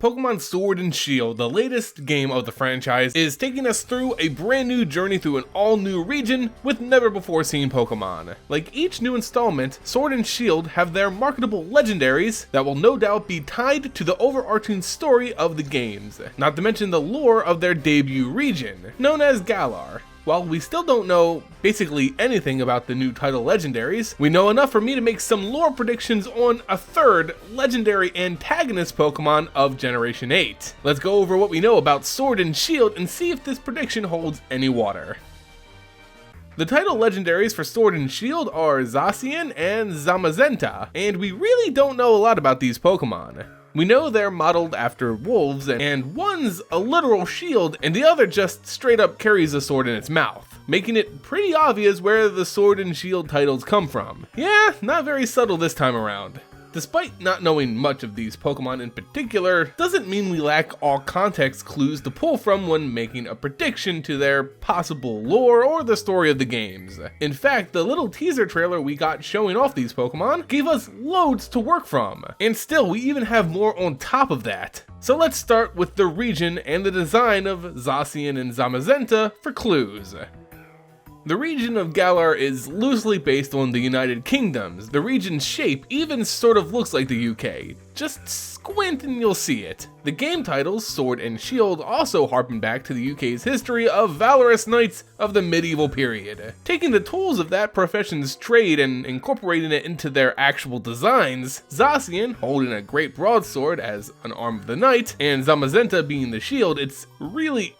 Pokémon Sword and Shield, the latest game of the franchise, is taking us through a brand new journey through an all-new region with never-before-seen Pokémon. Like each new installment, Sword and Shield have their marketable legendaries that will no doubt be tied to the overarching story of the games, not to mention the lore of their debut region, known as Galar. While we still don't know basically anything about the new title legendaries, we know enough for me to make some lore predictions on a third legendary antagonist Pokemon of Generation 8. Let's go over what we know about Sword and Shield and see if this prediction holds any water. The title legendaries for Sword and Shield are Zacian and Zamazenta, and we really don't know a lot about these Pokemon. We know they're modeled after wolves, and one's a literal shield and the other just straight up carries a sword in its mouth, making it pretty obvious where the Sword and Shield titles come from. Yeah, not very subtle this time around. Despite not knowing much of these Pokemon in particular, doesn't mean we lack all context clues to pull from when making a prediction to their possible lore or the story of the games. In fact, the little teaser trailer we got showing off these Pokemon gave us loads to work from, and still we even have more on top of that. So let's start with the region and the design of Zacian and Zamazenta for clues. The region of Galar is loosely based on the United Kingdoms. The region's shape even sort of looks like the UK. Just squint and you'll see it. The game titles, Sword and Shield, also harken back to the UK's history of valorous knights of the medieval period. Taking the tools of that profession's trade and incorporating it into their actual designs, Zacian holding a great broadsword as an arm of the knight, and Zamazenta being the shield, it's really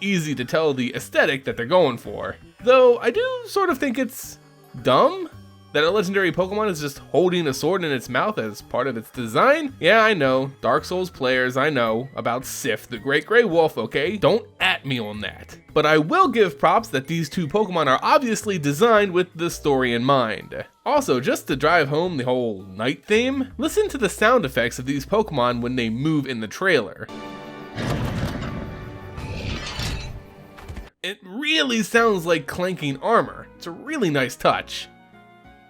easy to tell the aesthetic that they're going for. Though I do sort of think it's dumb that a legendary Pokemon is just holding a sword in its mouth as part of its design. Yeah, I know, Dark Souls players, I know about Sif, the Great Grey Wolf, okay? Don't at me on that. But I will give props that these two Pokemon are obviously designed with the story in mind. Also, just to drive home the whole knight theme, listen to the sound effects of these Pokemon when they move in the trailer. It really sounds like clanking armor. It's a really nice touch.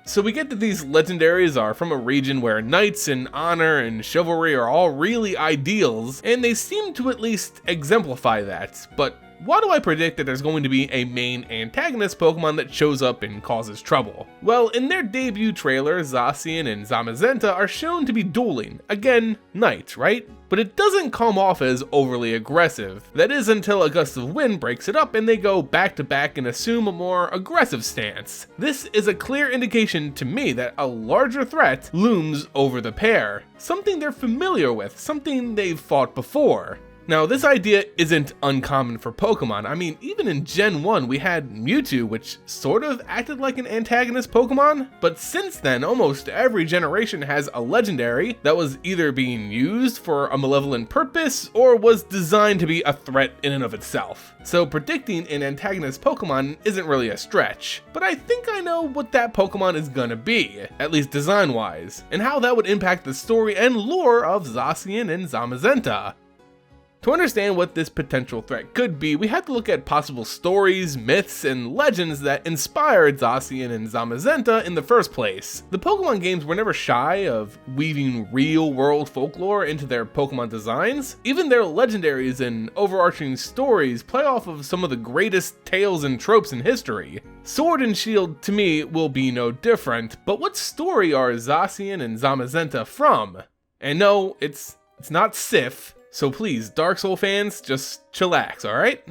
So we get that these legendaries are from a region where knights and honor and chivalry are all really ideals, and they seem to at least exemplify that. But why do I predict that there's going to be a main antagonist Pokemon that shows up and causes trouble? Well, in their debut trailer, Zacian and Zamazenta are shown to be dueling. Again, knights, right? But it doesn't come off as overly aggressive. That is until a gust of wind breaks it up and they go back to back and assume a more aggressive stance. This is a clear indication to me that a larger threat looms over the pair. Something they're familiar with, something they've fought before. Now, this idea isn't uncommon for Pokemon. I mean, even in Gen 1, we had Mewtwo, which sort of acted like an antagonist Pokemon, but since then, almost every generation has a legendary that was either being used for a malevolent purpose or was designed to be a threat in and of itself. So predicting an antagonist Pokemon isn't really a stretch, but I think I know what that Pokemon is gonna be, at least design-wise, and how that would impact the story and lore of Zacian and Zamazenta. To understand what this potential threat could be, we have to look at possible stories, myths, and legends that inspired Zacian and Zamazenta in the first place. The Pokemon games were never shy of weaving real-world folklore into their Pokemon designs. Even their legendaries and overarching stories play off of some of the greatest tales and tropes in history. Sword and Shield, to me, will be no different, but what story are Zacian and Zamazenta from? And no, it's not Sif. So please, Dark Souls fans, just chillax, alright?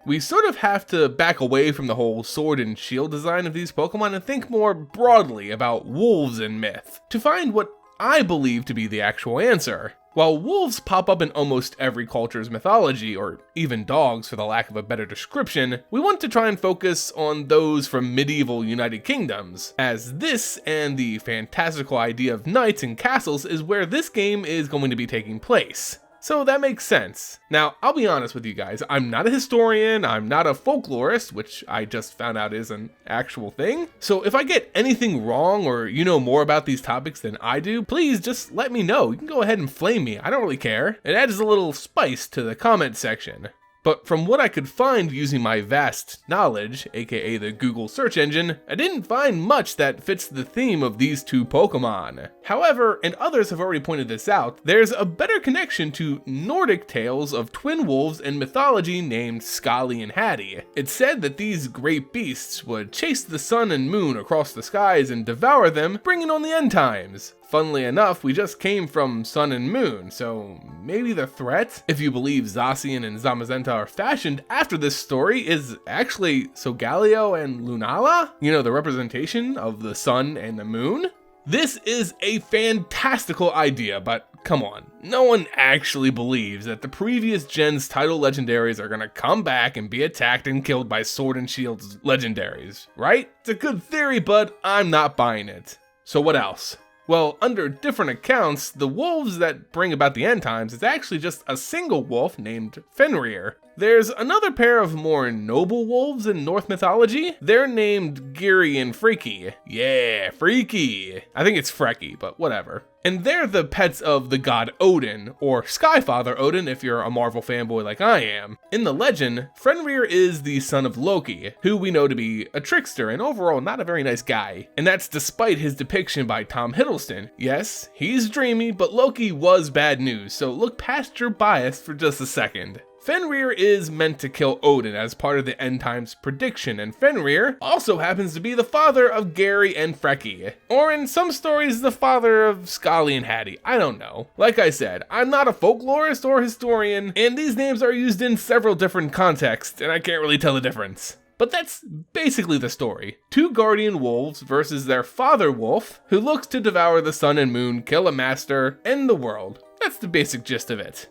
We sort of have to back away from the whole Sword and Shield design of these Pokemon and think more broadly about wolves in myth, to find what I believe to be the actual answer. While wolves pop up in almost every culture's mythology, or even dogs for the lack of a better description, we want to try and focus on those from medieval United Kingdoms, as this and the fantastical idea of knights and castles is where this game is going to be taking place. So that makes sense. Now, I'll be honest with you guys, I'm not a historian, I'm not a folklorist, which I just found out is an actual thing. So if I get anything wrong or you know more about these topics than I do, please just let me know. You can go ahead and flame me, I don't really care. It adds a little spice to the comment section. But from what I could find using my vast knowledge, aka the Google search engine, I didn't find much that fits the theme of these two Pokemon. However, and others have already pointed this out, there's a better connection to Nordic tales of twin wolves in mythology named SKOLL and HATI. It's said that these great beasts would chase the sun and moon across the skies and devour them, bringing on the end times. Funnily enough, we just came from Sun and Moon, so maybe the threat, if you believe Zacian and Zamazenta are fashioned after this story, is actually Solgaleo and Lunala? You know, the representation of the sun and the moon? This is a fantastical idea, but come on, no one actually believes that the previous gen's title legendaries are gonna come back and be attacked and killed by Sword and Shield's legendaries, right? It's a good theory, but I'm not buying it. So what else? Well, under different accounts, the wolves that bring about the end times is actually just a single wolf named FENRIR. There's another pair of more noble wolves in Norse mythology. They're named Geary and Freaky. Yeah, Freaky. I think it's Frecky, but whatever. And they're the pets of the god Odin, or Skyfather Odin if you're a Marvel fanboy like I am. In the legend, FENRIR is the son of Loki, who we know to be a trickster and overall not a very nice guy. And that's despite his depiction by Tom Hiddleston. Yes, he's dreamy, but Loki was bad news, so look past your bias for just a second. FENRIR is meant to kill Odin as part of the end times prediction, and FENRIR also happens to be the father of Geary and Frecky. Or in some stories, the father of SKOLL and HATI, I don't know. Like I said, I'm not a folklorist or historian, and these names are used in several different contexts, and I can't really tell the difference. But that's basically the story. Two guardian wolves versus their father wolf, who looks to devour the sun and moon, kill a master, end the world. That's the basic gist of it.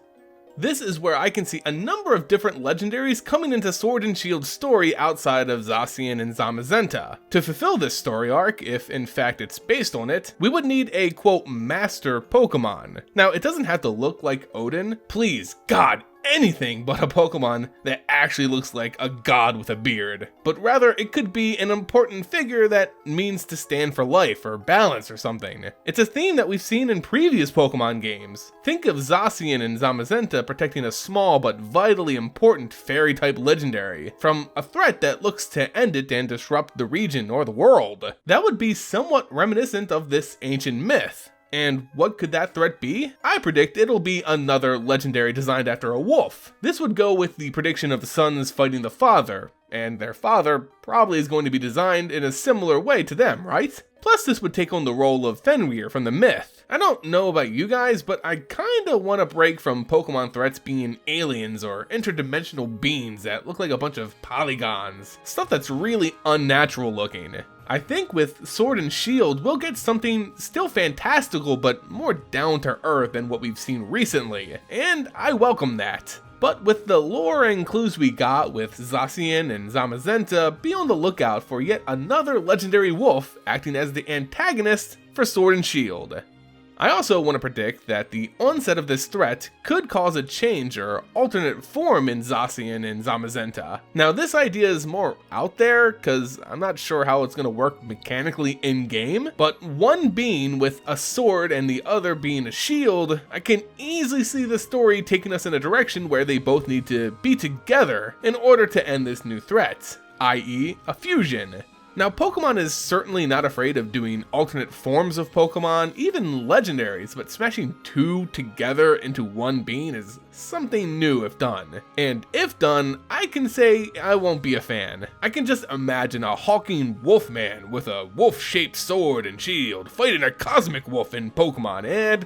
This is where I can see a number of different legendaries coming into Sword and Shield's story outside of Zacian and Zamazenta. To fulfill this story arc, if in fact it's based on it, we would need a quote master Pokemon. Now it doesn't have to look like Odin, please, God, anything but a Pokemon that actually looks like a god with a beard. But rather, it could be an important figure that means to stand for life or balance or something. It's a theme that we've seen in previous Pokemon games. Think of Zacian and Zamazenta protecting a small but vitally important fairy-type legendary from a threat that looks to end it and disrupt the region or the world. That would be somewhat reminiscent of this ancient myth. And what could that threat be? I predict it'll be another legendary designed after a wolf. This would go with the prediction of the sons fighting the father, and their father probably is going to be designed in a similar way to them, right? Plus this would take on the role of FENRIR from the myth. I don't know about you guys, but I kinda want a break from Pokemon threats being aliens or interdimensional beings that look like a bunch of polygons. Stuff that's really unnatural looking. I think with Sword and Shield, we'll get something still fantastical but more down to earth than what we've seen recently, and I welcome that. But with the lore and clues we got with Zacian and Zamazenta, be on the lookout for yet another legendary wolf acting as the antagonist for Sword and Shield. I also want to predict that the onset of this threat could cause a change or alternate form in Zacian and Zamazenta. Now this idea is more out there because I'm not sure how it's going to work mechanically in-game, but one being with a sword and the other being a shield, I can easily see the story taking us in a direction where they both need to be together in order to end this new threat, i.e. a fusion. Now, Pokemon is certainly not afraid of doing alternate forms of Pokemon, even legendaries, but smashing two together into one being is something new if done. And if done, I can say I won't be a fan. I can just imagine a hulking wolfman with a wolf-shaped sword and shield fighting a cosmic wolf in Pokemon, and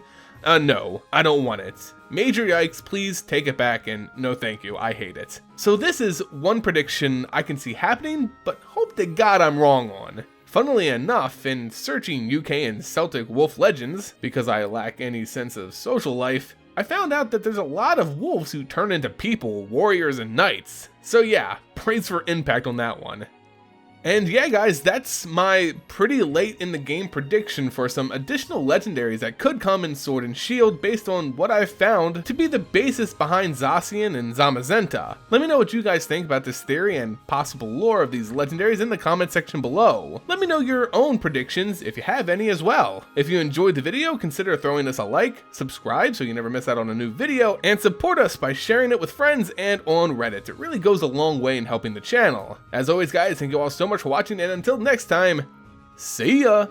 no, I don't want it. Major yikes, please take it back, and no thank you, I hate it. So this is one prediction I can see happening, but hope to God I'm wrong on. Funnily enough, in searching UK and Celtic wolf legends, because I lack any sense of social life, I found out that there's a lot of wolves who turn into people, warriors, and knights. So yeah, praise for impact on that one. And yeah guys, that's my pretty late in the game prediction for some additional legendaries that could come in Sword and Shield based on what I've found to be the basis behind Zacian and Zamazenta. Let me know what you guys think about this theory and possible lore of these legendaries in the comment section below. Let me know your own predictions if you have any as well. If you enjoyed the video, consider throwing us a like, subscribe so you never miss out on a new video, and support us by sharing it with friends and on Reddit. It really goes a long way in helping the channel. As always guys, thank you all so much for watching, and until next time, see ya!